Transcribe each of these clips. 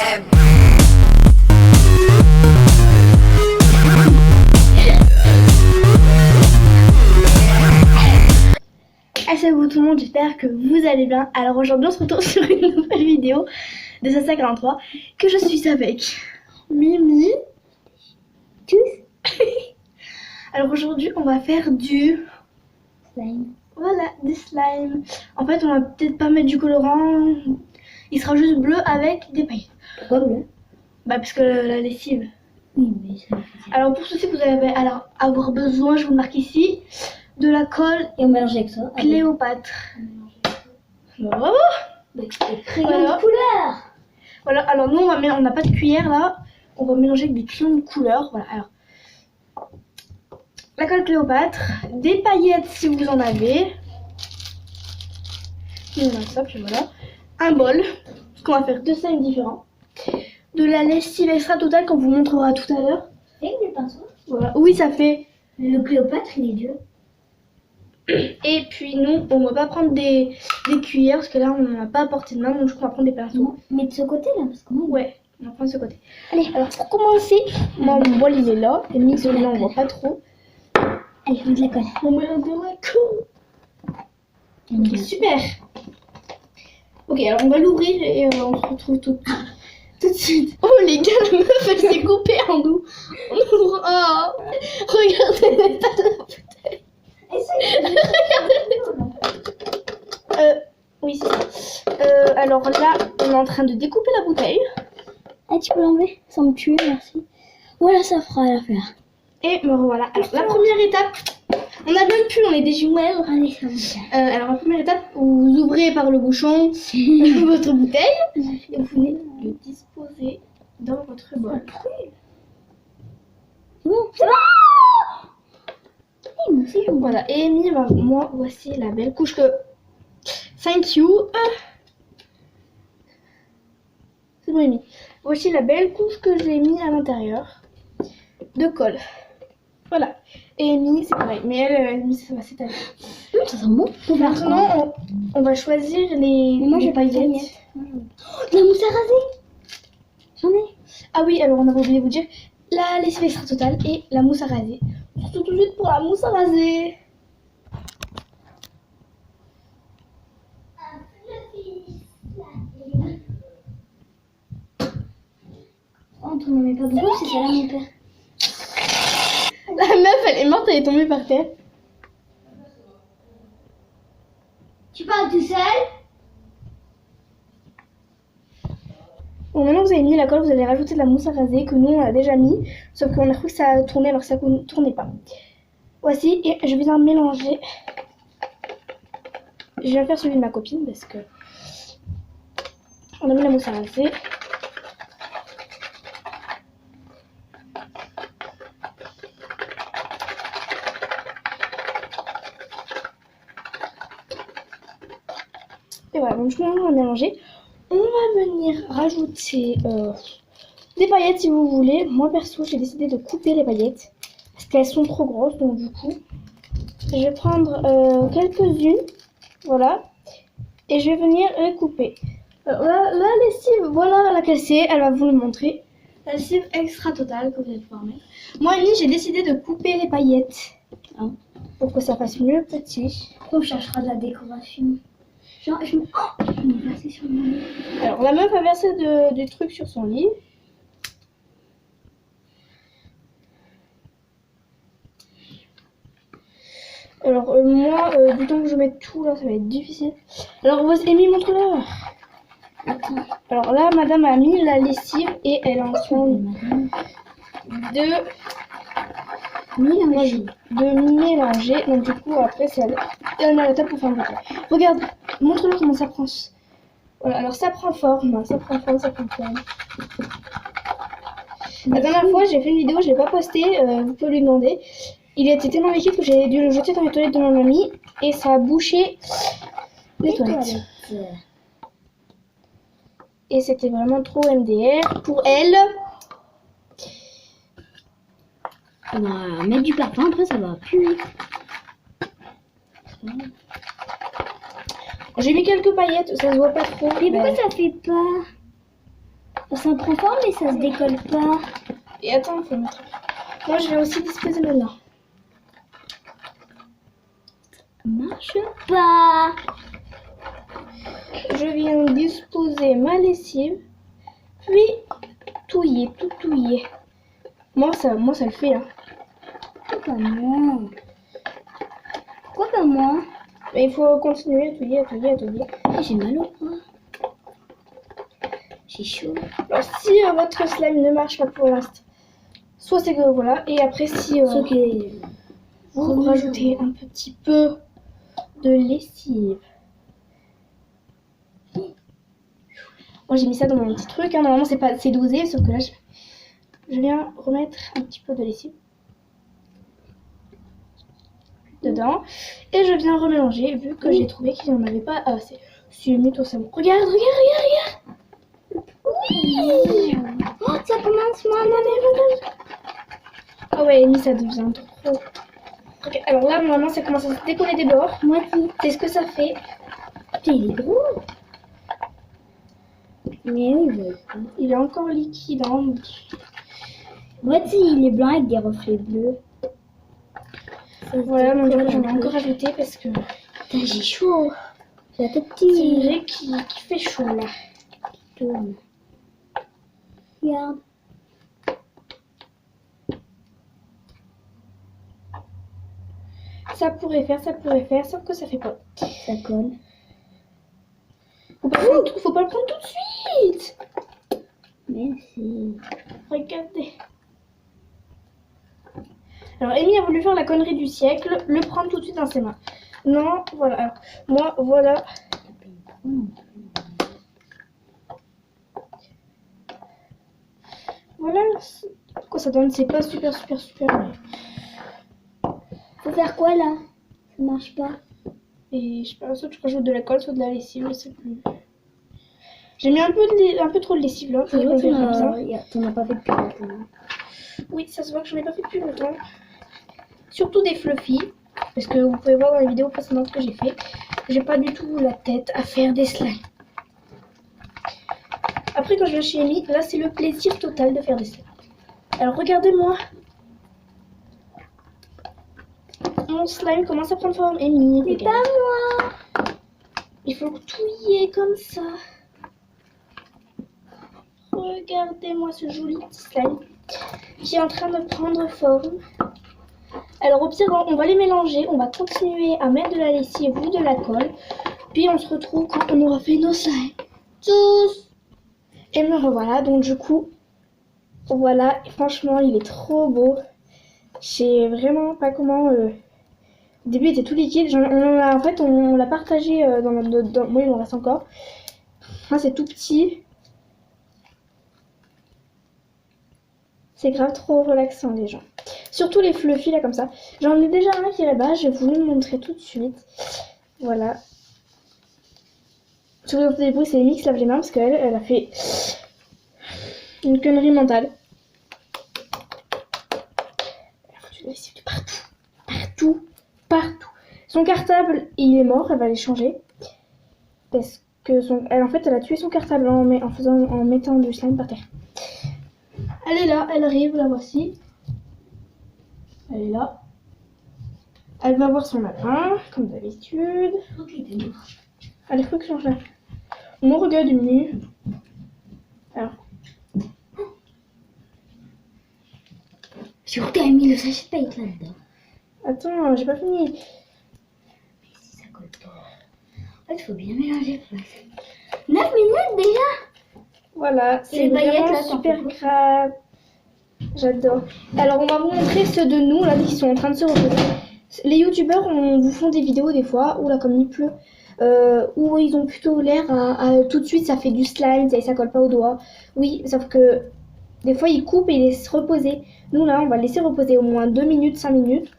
Salut tout le monde, j'espère que vous allez bien. Alors aujourd'hui on se retrouve sur une nouvelle vidéo de Sasa 43 que je suis avec Mimi. Tous. Alors aujourd'hui on va faire du slime. Voilà, du slime. En fait on va peut-être pas mettre du colorant, il sera juste bleu avec des paillettes. Pourquoi bleu? Bah parce que la lessive. Oui mais ça. Alors pour ceci vous allez avoir besoin, je vous le marque ici, de la colle Et on mélange avec ça. Cléopâtre. Bravo. Avec des crayons Voilà. de couleur. Voilà, alors nous on n'a pas de cuillère là, on va mélanger avec des crayons de couleur. Voilà, alors la colle Cléopâtre, des paillettes si vous en avez. On a ça, puis voilà. Un bol, parce qu'on va faire deux slimes différents. De la lessive extra totale qu'on vous montrera tout à l'heure. Et des pinceaux. Voilà, oui ça fait. Le Cléopâtre il est dur. Et puis nous, on va pas prendre des cuillères parce que là on n'en a pas à portée de main, donc je crois qu'on va prendre des pinceaux. Mais de ce côté là, parce que moi. Ouais, on va prendre ce côté. Allez, alors pour commencer, moi mon bol il est là, et mis là on voit pas trop. Allez, on met de la colle. On met de la colle. Ok, super. Ok, alors on va l'ouvrir et on se retrouve tout de suite. Oh les gars, la meuf elle s'est coupée en nous. On ouvre. Oh, regardez l'état de la bouteille. Oui, c'est ça. Alors là, on est en train de découper la bouteille. Ah, tu peux l'enlever sans me tuer, merci. Voilà, ça fera l'affaire. Et me revoilà. Alors, la première étape, on a même plus, on est des jumelles. Allez, ça va. Alors, la première étape, vous ouvrez par le bouchon votre bouteille et vous venez le disposer dans votre bol. C'est bon, c'est bon. Moi aussi, je Voilà, et Amy, moi, voici la belle couche que... Thank you. C'est bon, Amy. Voici la belle couche que j'ai mis à l'intérieur de colle. Voilà. Et Amy, c'est pareil. Mais elle, Amy, ça va s'étaler. Ça sent bon. Maintenant, on va choisir les paillettes. La mousse à raser. J'en ai. Ah oui, alors on avait oublié de vous dire la lessive extra totale et la mousse à raser. On se retrouve tout de suite pour la mousse à raser. On t'en met pas beaucoup, c'est ça là mon père. La meuf, elle est morte, elle est tombée par terre. Tu parles tout seul? Bon, maintenant vous avez mis la colle, vous allez rajouter de la mousse à raser que nous on a déjà mis, sauf qu'on a cru que ça tournait alors que ça ne tournait pas. Voici, et je vais la mélanger. Je vais faire celui de ma copine parce que on a mis la mousse à raser. Et voilà, donc on va mélanger. On va venir rajouter des paillettes si vous voulez. Moi perso j'ai décidé de couper les paillettes parce qu'elles sont trop grosses, donc du coup je vais prendre quelques-unes, voilà, et je vais venir les couper. Alors la lessive, voilà laquelle c'est, elle va vous le montrer. La lessive extra totale que vous allez pouvoir mettre. Moi Annie, j'ai décidé de couper les paillettes hein, pour que ça fasse mieux petit. On cherchera de la décoration. Genre, je me versé sur mon lit. Alors la meuf a versé du truc sur son lit. Alors moi, du temps que je mette tout là, ça va être difficile. Alors voici, Amy, montre-le. Attends. Alors là, madame a mis la lessive et elle est en train de mélanger. Donc du coup, après, c'est elle met la table pour faire le bouquet. Regarde, montre-le comment ça prend. Voilà, alors ça prend forme, ça prend forme, ça prend forme. La dernière fois, j'ai fait une vidéo, je l'ai pas postée, vous pouvez lui demander. Il était tellement liquide que j'ai dû le jeter dans les toilettes de ma mamie et ça a bouché les toilettes. Et c'était vraiment trop MDR pour elle. On va mettre du parfum, après ça va plus. J'ai mis quelques paillettes, ça se voit pas trop. Mais pourquoi ça fait pas? Ça prend forme mais ça se décolle pas. Et attends, faut mettre. Moi, je vais aussi disposer maintenant. Marche pas. Je viens disposer ma lessive, puis touiller, tout touiller. Moi, ça le fait. Hein. Pourquoi moi? Pourquoi pas moi? Mais il faut continuer à touiller, à touiller, à touiller. J'ai mal au bras. J'ai chaud. Alors, si votre slime ne marche pas pour l'instant, soit c'est que voilà, et après, si vous rajoutez un petit peu de lessive. Moi, j'ai mis ça dans mon petit truc. Hein. Normalement, c'est dosé, sauf que là, je viens remettre un petit peu de lessive dedans. Et je viens remélanger, vu que j'ai trouvé qu'il n'y en avait pas assez. C'est mytho, ça. Regarde. Oui. Oh, ça commence mal. Ah ouais, Amy, ça devient trop. Okay, alors là, normalement, ça commence à se décoller des bords. Moi aussi. C'est ce que ça fait. Putain, il est gros. Mais oui, il est encore liquide. Hein. Moi aussi, il est blanc avec des reflets bleus. Voilà, donc j'en ai encore ajouté parce que. Putain, j'ai chaud. C'est un tout C'est petit. vrai qui fait chaud là. Regarde. Ça pourrait faire, sauf que ça fait pas. Ça colle. Faut pas le prendre tout de suite. Merci. Regardez. Alors Amy a voulu faire la connerie du siècle, le prendre tout de suite dans ses mains. Non, voilà. Alors, moi, voilà. Voilà quoi ça donne. C'est pas super. Mais... Faut faire quoi là? Ça marche pas. Et je sais pas, soit je rajoute de la colle, soit de la lessive, je sais plus. J'ai mis un peu trop de lessive là. T'en as pas fait depuis longtemps. Oui, ça se voit que j'en ai pas fait depuis longtemps. Surtout des fluffy. Parce que vous pouvez voir dans les vidéos précédentes que j'ai fait. J'ai pas du tout la tête à faire des slimes. Après quand je viens chez Amy, là c'est le plaisir total de faire des slimes. Alors regardez-moi. Mon slime commence à prendre forme. Amy, c'est pas moi. Il faut touiller comme ça. Regardez-moi ce joli petit slime qui est en train de prendre forme. Alors au pire, on va les mélanger. On va continuer à mettre de la lessive ou de la colle. Puis on se retrouve quand on aura fait nos slimes. Tous. Et me revoilà. Donc du coup, voilà. Et franchement, il est trop beau. Je sais vraiment pas comment... Au début, il était tout liquide. On l'a partagé dans... Moi, il en reste encore. Là, c'est tout petit. C'est grave trop relaxant, les gens. Surtout les fluffy, là, comme ça. J'en ai déjà un qui est là-bas. Je vais vous le montrer tout de suite. Voilà. Si vous entendez des bruits, c'est Amy qui se lave les mains parce qu'elle a fait une connerie mentale. Elle a foutu de la lessive partout. Son cartable, il est mort. Elle va les changer. Parce que en fait, elle a tué son cartable en mettant du slime par terre. Elle est là, elle arrive, la voici. Elle est là. Elle va voir son lapin, comme d'habitude. Allez, faut que je change là. On regarde du mur. Alors. J'ai quand même mis le sachet de paillettes là-dedans. Attends, j'ai pas fini. Mais si ça colle pas. En fait, il faut bien mélanger. 9 minutes déjà. Voilà, c'est vraiment là, super grave. J'adore. Alors, on va vous montrer ceux de nous là qui sont en train de se reposer. Les youtubeurs, on vous font des vidéos des fois où là, comme il pleut, où ils ont plutôt l'air à tout de suite, ça fait du slime, ça colle pas aux doigts. Oui, sauf que des fois, ils coupent et ils laissent reposer. Nous là, on va laisser reposer au moins 2 minutes, 5 minutes.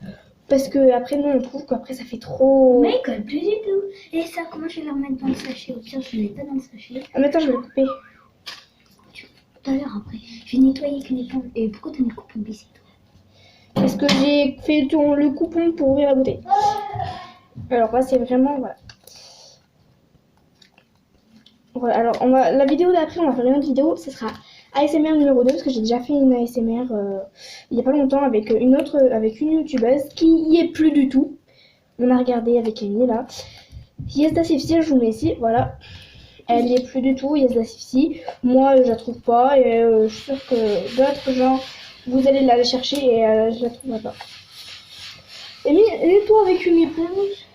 Parce que après, nous, on trouve qu'après, ça fait trop. Mais il colle plus du tout. Et ça, comment je vais le remettre dans le sachet? Au pire, je ne le mets pas dans le sachet. Ah, mais attends, je vais le couper. Tout à l'heure après. Je vais nettoyer avec une éponge. Et pourquoi tu as mis le coupon ici, toi? Parce que j'ai fait le coupon pour ouvrir la bouteille. Alors là, c'est vraiment... Voilà. Voilà, alors la vidéo d'après, on va faire une autre vidéo, ce sera ASMR numéro 2, parce que j'ai déjà fait une ASMR il y a pas longtemps avec une youtubeuse qui y est plus du tout. On a regardé avec Amy là. Yesda Sifsi, je vous mets ici, voilà. Elle n'y est plus du tout, Yesda Sifsi. Moi, je la trouve pas, et je suis sûre que d'autres gens, vous allez la chercher et je la trouverai pas. Amy, aide-toi avec une éponge.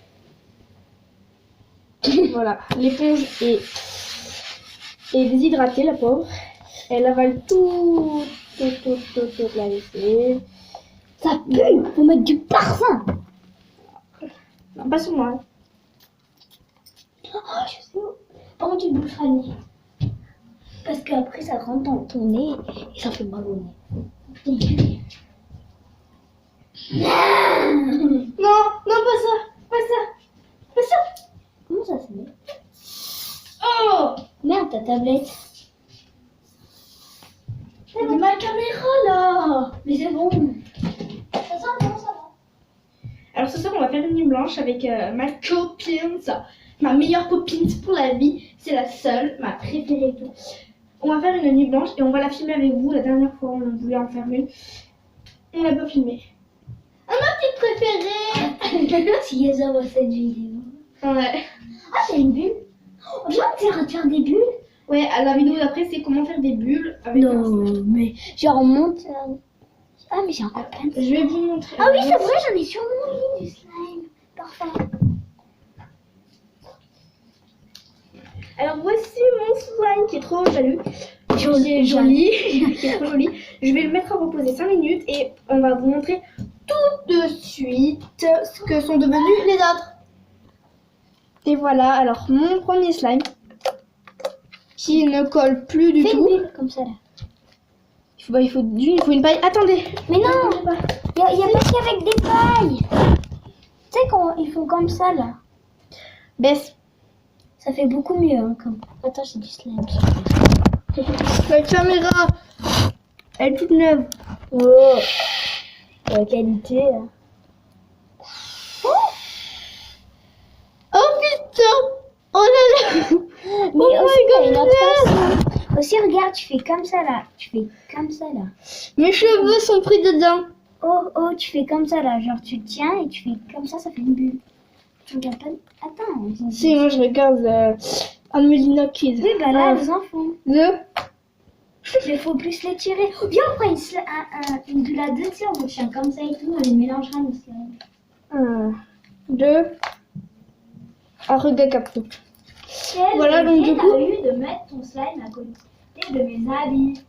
Voilà, l'éponge est déshydratée, la pauvre. Elle avale toute la vaisselle. Ça pue. Faut mettre du parfum. Non, pas sur moi. Oh, je sais où. Par contre, tu boucheras le nez. Parce qu'après, ça rentre dans ton nez et ça fait mal au nez. Non, pas ça. Comment ça se met? Oh, Merde, ta tablette. c'est ma caméra là. Mais c'est bon. Ça sent bon, ça va. Alors ce soir, on va faire une nuit blanche avec ma copine, ma meilleure copine pour la vie. C'est la seule, ma préférée et tout. On va faire une nuit blanche et on va la filmer avec vous. La dernière fois, on voulait en faire une. On l'a pas filmée. Ah, ma petite préférée. Si Yesa voit cette vidéo. Ouais. Ah, c'est une bulle. On vient de faire des bulles. Ouais, à la vidéo d'après, c'est comment faire des bulles avec un slime. Non, mais genre on monte. Ah, mais j'ai encore plein de. Je vais vous montrer. Ah oui, c'est vrai, j'en ai sur mon lit du slime. Parfait. Alors voici mon slime qui est trop jaloux. Qui est joli. Qui est trop joli. Je vais le mettre à reposer 5 minutes et on va vous montrer tout de suite ce que sont devenus les autres. Et voilà, alors mon premier slime qui ne colle plus du Fais tout. une bulle comme ça là. Il faut une paille. Attendez. Mais non, il y a pas qu'avec des pailles. Tu sais quand ils font comme ça là. Baisse. Ça fait beaucoup mieux. Hein, comme... Attends, c'est du slime. La caméra, elle est toute neuve. Oh, la qualité. Hein. Oh putain. Oh là là. Mais Oh aussi, my il y a une God. autre façon. Aussi, regarde, tu fais comme ça là. Tu fais comme ça là. Mes cheveux sont pris dedans. Oh, tu fais comme ça là. Genre, tu tiens et tu fais comme ça fait une bulle. Tu regardes pas. Attends. Si, moi je regarde Amelina Kids. Oui, bah là, les enfants. The Il faut plus les tirer. Viens, on prend une bulle à deux, tu sais, on le tient comme ça et tout. On les mélangera, nous. 1, 2. Un regard captou. Voilà, donc du coup. T'as eu de mettre ton slime à côté de mes habits.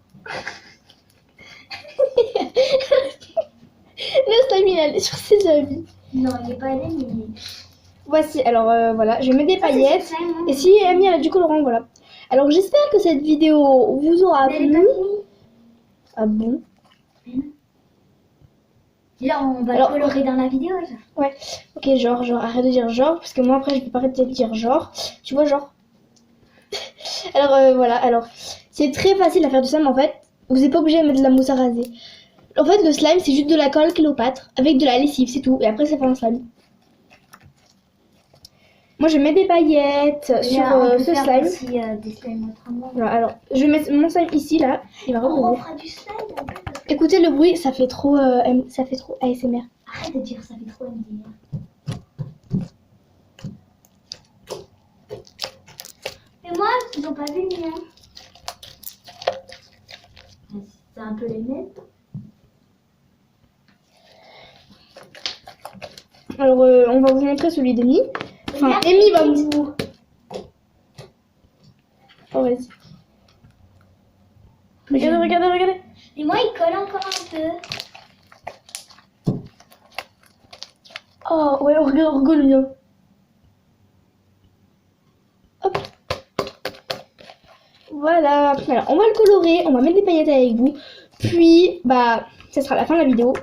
Le slime il est sur ses habits. Non, il n'est pas allé, mais il est. Voici, alors voilà, je mets des Ça, c'est paillettes. ce slime, hein. Et si Amy elle a du colorant, voilà. Alors j'espère que cette vidéo vous aura Mais elle est plu. pas finie. Ah bon? Là, on va Alors, le colorer dans la vidéo, ça. Ouais, ok, genre, arrête de dire genre, parce que moi après je peux pas arrêter de dire genre. Tu vois, genre. Alors voilà, alors c'est très facile à faire du slime en fait. Vous n'êtes pas obligé de mettre de la mousse à raser. En fait, le slime c'est juste de la colle Cléopâtre avec de la lessive, c'est tout. Et après, ça fait un slime. Moi je mets des paillettes sur ce slime. Aussi, des slimes autrement. Voilà, alors je vais mettre mon slime ici là. Il va On reposer. fera du slime un peu. Écoutez le bruit, ça fait trop ASMR. Arrête de dire ça fait trop MDR. Mais moi, ils n'ont pas vu le mien. C'est un peu les mêmes. Alors on va vous montrer celui d'Amy. Enfin, Amy va vous. Oh vas-y. Regardez. Et moi, il colle encore un peu. Oh ouais, regarde le mien. Hop. Voilà. Alors, on va le colorer, on va mettre des paillettes avec vous. Puis, bah, ça sera la fin de la vidéo.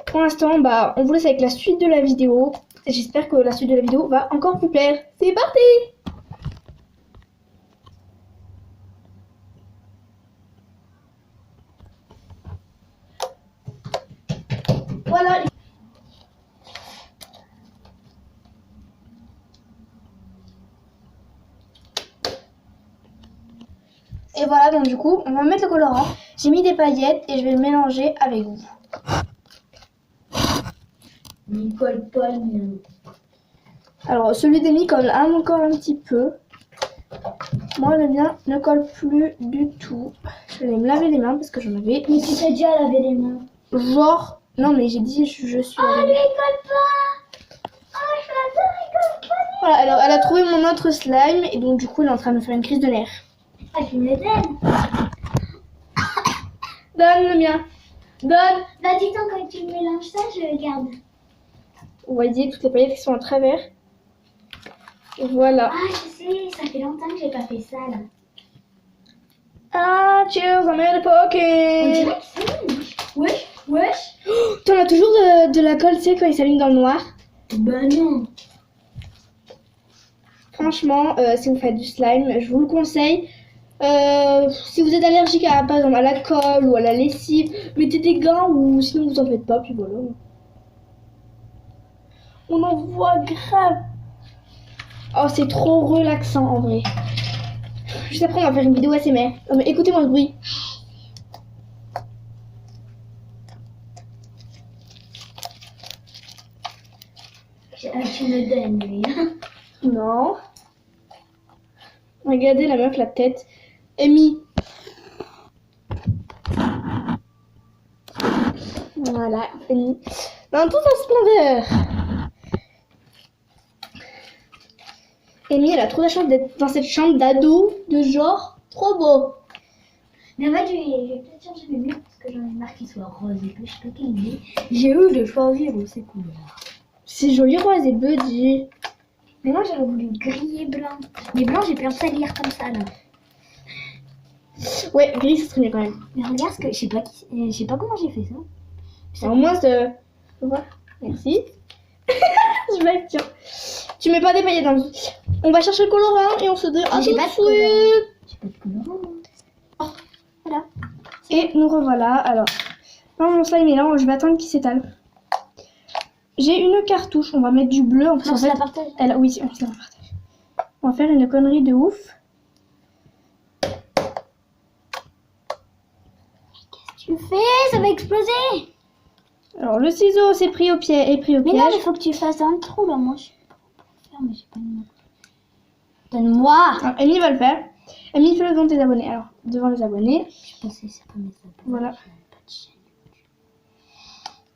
Pour l'instant, bah, on vous laisse avec la suite de la vidéo. J'espère que la suite de la vidéo va encore vous plaire. C'est parti! Voilà. voilà, donc du coup, on va mettre le colorant. J'ai mis des paillettes et je vais le mélanger avec vous. Nicole Paul, mais... Alors, celui d'Amy colle encore un petit peu. Moi, le mien ne colle plus du tout. Je vais me laver les mains parce que j'en avais. Mais tu t'es déjà lavé les mains. Genre, non, mais j'ai dit je suis. Oh, lui, il colle pas. Oh, je l'adore, il colle pas. Voilà, alors elle a trouvé mon autre slime et donc du coup, elle est en train de me faire une crise de nerfs. Ah, tu me les donnes. Donne le mien. Donne. Bah, dis donc, quand tu mélanges ça, je le garde. Vous voyez toutes les paillettes qui sont à travers. Voilà. Ah, je sais, ça fait longtemps que j'ai pas fait ça, là. Ah, cheers, I'm in the On pocket. dirait que c'est wesh, wesh. T'en as toujours de la colle, tu sais, quand il s'allume dans le noir. Bah non. Franchement, si vous faites du slime, je vous le conseille. Si vous êtes allergique à, par exemple, à la colle ou à la lessive, mettez des gants ou sinon vous en faites pas, puis voilà. On en voit grave. Oh, c'est trop relaxant en vrai. Juste après, on va faire une vidéo ASMR. Non, mais écoutez-moi ce bruit. Tu me donnes, lui. Non. Regardez la meuf, la tête. Amy. Voilà, Amy. Dans toute sa splendeur. Amy, elle a trop la chance d'être dans cette chambre d'ado, de genre, trop beau. Mais en fait, je vais peut-être changer mes murs parce que j'en ai marre qu'ils soient roses et que je sais pas quelle idée. J'ai eu de choisir ces couleurs. C'est joli rose et bleu, dis. Mais moi, j'aurais voulu gris et blanc. Mais blanc, j'ai peur de salir comme ça, là. Ouais, gris, ça serait mieux quand même. Mais regarde ce que... Je sais pas comment j'ai fait ça. Au moins, c'est... Voilà. Merci. Je blague, tiens. Tu mets pas des paillettes dans le... On va chercher le colorant et on se dit à J'ai tout pas de de colorant. suite. J'ai pas de colorant, moi. Voilà. Et nous revoilà. Alors, non, mon slime est là, je vais attendre qu'il s'étale. J'ai une cartouche, on va mettre du bleu. En fait, Non, en c'est fait, la partage. oui, on se la partage. On va faire une connerie de ouf. Tu fais, ça va exploser. Alors, le ciseau s'est pris au pied et pris au Mais piège. non, il faut que tu fasses un trou, là. Moi, je sais pas comment faire, mais j'ai pas de main. Donne-moi. Alors, Amy va le faire. Amy, fais-le devant tes abonnés. Alors, devant les abonnés. Je pensais c'est pas mes abonnés. Voilà. J'ai même pas de chaîne.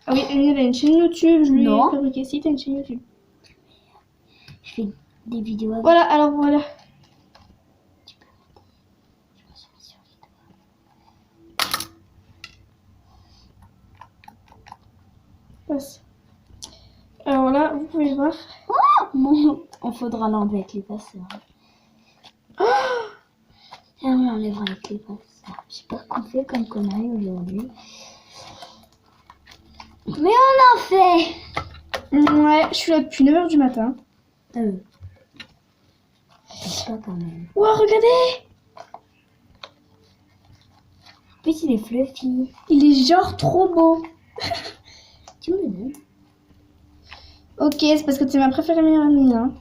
Ah oui, Amy, elle a une chaîne YouTube. Je lui ai Non. fabriqué. Si, t'as une chaîne YouTube. Je fais des vidéos avec. Voilà, alors voilà. Je me suis mis sur les doigts. Passe. Alors là, vous pouvez voir. Bon, on faudra l'enlever avec les passeurs. Et on l'enlèvera avec les passeurs. Je sais pas ce qu'on fait comme connerie aujourd'hui. Mais on en fait. Ouais, je suis là depuis 9h du matin. C'est pas quand même. Wow, regardez! En plus, il est fluffy. Il est genre trop beau. Tu me le donnes? Ok, c'est parce que tu es ma préférée meilleure amie. Hein.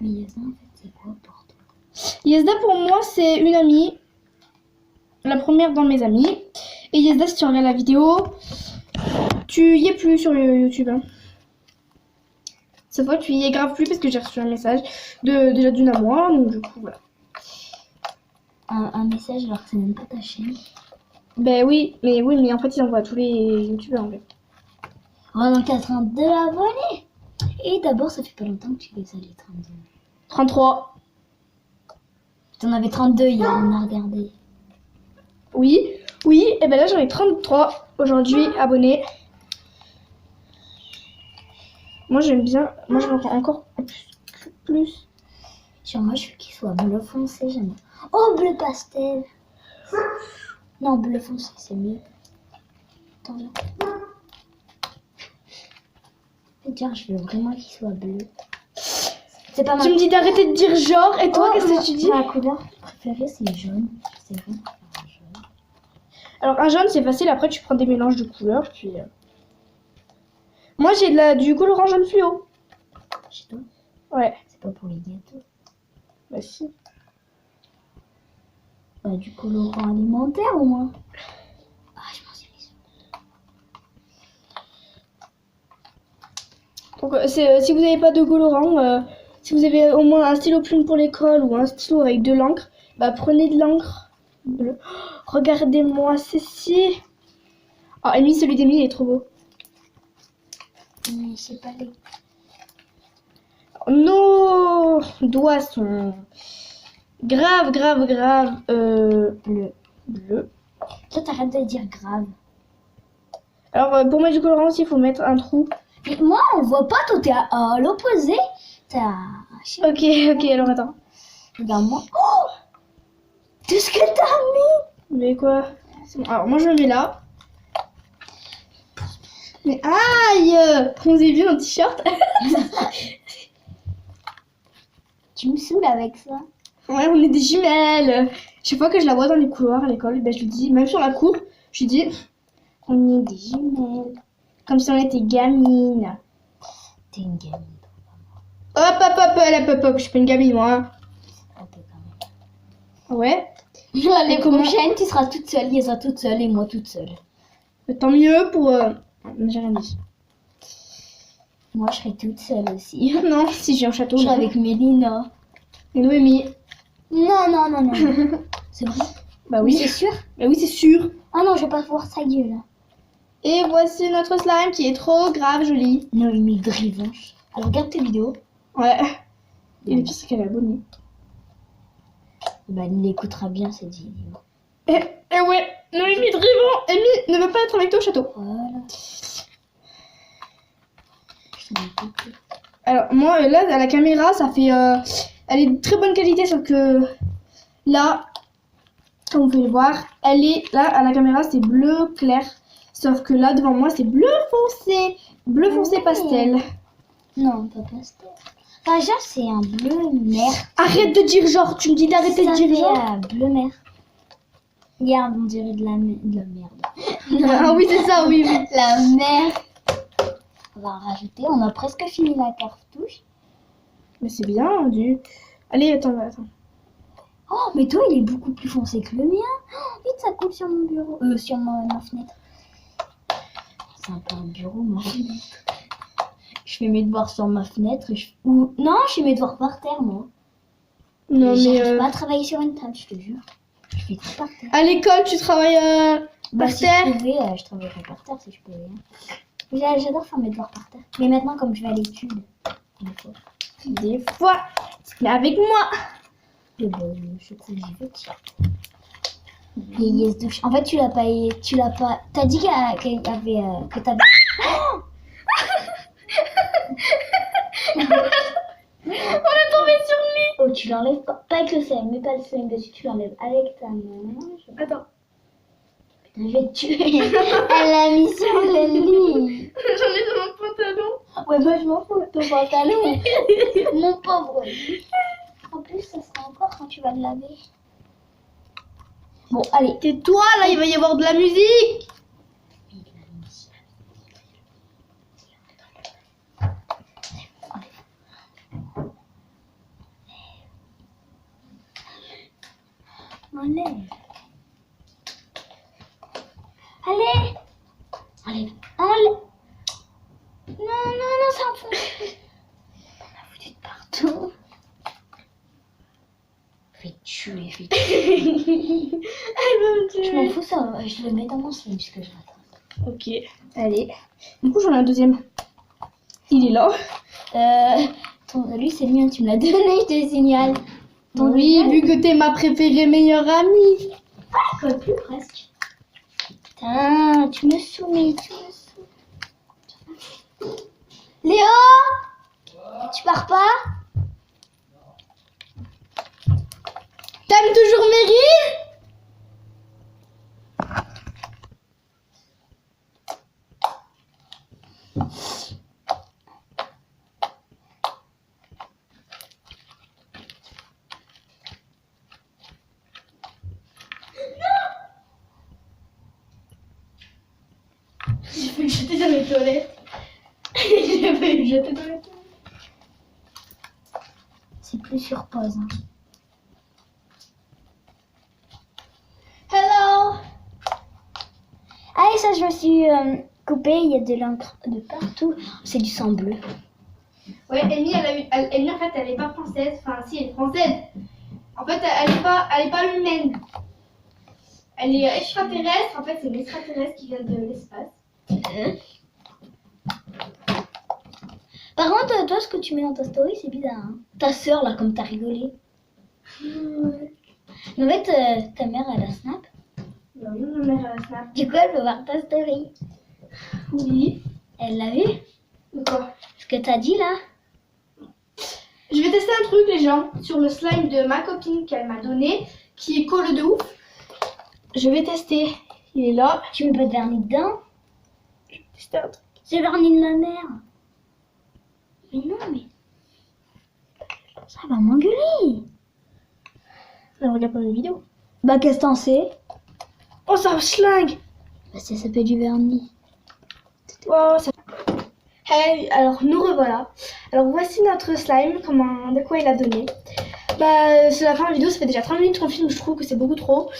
Mais Yasna, en fait, c'est quoi pour toi? Yesda, pour moi, c'est une amie. La première dans mes amis. Et Yesda, si tu regardes la vidéo, tu y es plus sur YouTube. Hein. Cette fois, tu y es grave plus parce que j'ai reçu un message déjà d'une à moi. Donc, du coup, voilà. Un message alors que c'est même pas ta chaîne. Ben oui, mais en fait, ils envoient à tous les YouTubeurs en fait. On a 82 abonnés. Et d'abord, ça fait pas longtemps que tu les as, les 32. 33. T'en avais 32 hier, on a regardé. Oui, et ben là, j'en ai 33 aujourd'hui abonnés. Moi, j'aime bien. Moi, je veux encore plus. Sur moi, je veux qu'il soit bleu foncé, j'aime. Oh, bleu pastel. Non, bleu foncé, c'est mieux. Attends, là. Tiens, je veux vraiment qu'il soit bleu. C'est pas Tu me dis d'arrêter de dire genre, et toi, qu'est-ce que tu dis? Ma couleur préférée, c'est jaune. C'est vrai. Jaune. Alors, un jaune, c'est facile. Après, tu prends des mélanges de couleurs. Puis, moi, j'ai du colorant jaune fluo. Chez toi, Ouais. c'est pas pour les gâteaux. Bah, si. Bah, du colorant alimentaire au moins. Ah, je m'en suis mise. Donc, si vous n'avez pas de colorant, si vous avez au moins un stylo plume pour l'école ou un stylo avec de l'encre, bah prenez de l'encre bleue. Oh, regardez-moi ceci. Oh, Amy, celui d'Amy, il est trop beau. Mais c'est pas les. Nos doigts sont grave bleu. Toi, t'arrêtes de dire grave. Alors, pour mettre du colorant aussi, il faut mettre un trou. Mais moi, on voit pas, toi, t'es à l'opposé. T'es à. Ok, alors attends. Regarde-moi. Oh, tout ce que t'as mis. Mais quoi? C'est bon. Alors, moi, je le mets là. Mais aïe! On s'est vu un t-shirt. Tu me saoules avec ça. Ouais, on est des jumelles. Chaque fois que je la vois dans les couloirs à l'école, ben, je lui dis, même sur la cour, je lui dis, on est des jumelles. Comme si on était gamines. T'es une gamine. Hop, je suis pas une gamine, moi. Un peu quand même. Ouais. L'année Et comment- prochaine, tu seras toute seule, Lisa toute seule et moi toute seule. Tant mieux pour... J'ai rien dit. Moi, je serai toute seule aussi. Non, si j'ai un château. Je serai non. avec Mélina. Et Noémie. Non. C'est vrai? Bah Oui, oui. c'est sûr? Bah oui, c'est sûr. Ah non, je vais pas voir sa gueule. Et voici notre slime qui est trop grave joli. Noémie Drivanche. Alors, regarde tes vidéos. Ouais. Et le pire, c'est qu'elle est abonnée. Bah, il écoutera bien cette vidéo. Et ouais, Noémie Drivon, Amy ne veut pas être avec toi au château. Voilà. Je t'en ai coupé. Alors moi là à la caméra ça fait elle est de très bonne qualité sauf que là comme vous pouvez le voir elle est là à la caméra c'est bleu clair sauf que là devant moi c'est bleu foncé pastel. Non, pas pastel. Enfin, genre, c'est un bleu mer. Arrête de dire genre, tu me dis d'arrêter de dire genre. Bleu mer. Regarde, on dirait de la merde. Ah oui c'est ça oui. La merde. On va en rajouter. On a presque fini la cartouche. Mais c'est bien du. Allez attends. Oh, mais toi, il est beaucoup plus foncé que le mien. Oh, vite, ça coule sur mon bureau. Sur ma fenêtre. C'est un peu un bureau, ma fenêtre. Je fais mes devoirs sur ma fenêtre. Non, je fais mes devoirs par terre, moi. Non mais J'arrive pas à travailler sur une table, je te jure. Je fais tout par terre. à l'école tu travailles Bah, par si terre. je pouvais, je travaillerais par terre si je pouvais. Hein. J'adore faire mes devoirs par terre. Mais maintenant, comme je vais à l'étude, Des fois, mais avec moi. et ben, je crois que j'y vais. Les yes douche. En fait, tu l'as pas. T'as dit qu'il y avait que t'avais. On est tombé sur lui. Oh, tu l'enlèves pas avec le sel, mais pas le sel dessus, tu l'enlèves avec ta main. Attends. Je vais te tuer. Elle l'a mis sur le lit. J'en ai sur mon pantalon. Ouais, moi je m'en fous, ton pantalon. Mon pauvre. En plus, ça sera encore quand tu vas le laver. Bon, allez. Tais-toi, là, il va y avoir de la musique. Enlève. Allez. Enlève. Enlève. Non, ça enfonce. On a foutu de partout. Fais tuer. Elle va me tuer. Je m'en fous, ça. Je le mets dans mon slime ce que je raconte. Ok, allez. Du coup, j'en ai un deuxième. Il est là. Lui, c'est le mien, tu me l'as donné, je te signale. Oui, vu que t'es ma préférée meilleure amie. Colle plus presque. Putain, tu me soumis. Léo, tu pars pas? T'aimes toujours Meryl? J'ai failli jeter dans les toilettes. J'ai failli jeter dans les toilettes. C'est plus sur pause. Hein. et ça, je me suis coupé. Il y a de l'encre de partout. C'est du sang bleu. Ouais, Amy, Amy, en fait, elle est pas française. Enfin, si, elle est française. En fait, elle est pas humaine. Elle est extraterrestre. En fait, c'est une extraterrestre qui vient de l'espace. Par contre, toi, ce que tu mets dans ta story, c'est bizarre. Hein. Ta sœur, là, comme t'as rigolé. Ouais. Mais en fait, ta mère, elle a Snap. Bah oui, ma mère a Snap. Du coup, elle peut voir ta story. Oui. Elle l'a vu? De quoi? Ce que t'as dit, là? Je vais tester un truc, les gens, sur le slime de ma copine qu'elle m'a donné, qui est colle de ouf. Je vais tester. Il est là. Tu mets pas de vernis dedans? Je vais tester un truc. C'est le vernis de ma mère. Mais non, mais... Ça va m'engueuler. Elle regarde pas mes vidéos. Bah, qu'est-ce que t'en sais? Oh, ça schlingue. Bah, ça s'appelle du vernis. Wow, ça... Hey, alors nous revoilà. Alors voici notre slime, de quoi il a donné. Bah, c'est la fin de la vidéo, ça fait déjà 30 minutes qu'on filme, je trouve que c'est beaucoup trop.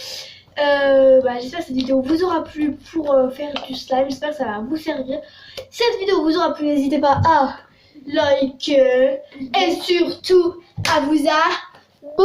J'espère que cette vidéo vous aura plu pour faire du slime, j'espère que ça va vous servir. Si cette vidéo vous aura plu, n'hésitez pas à liker et surtout à vous abonner.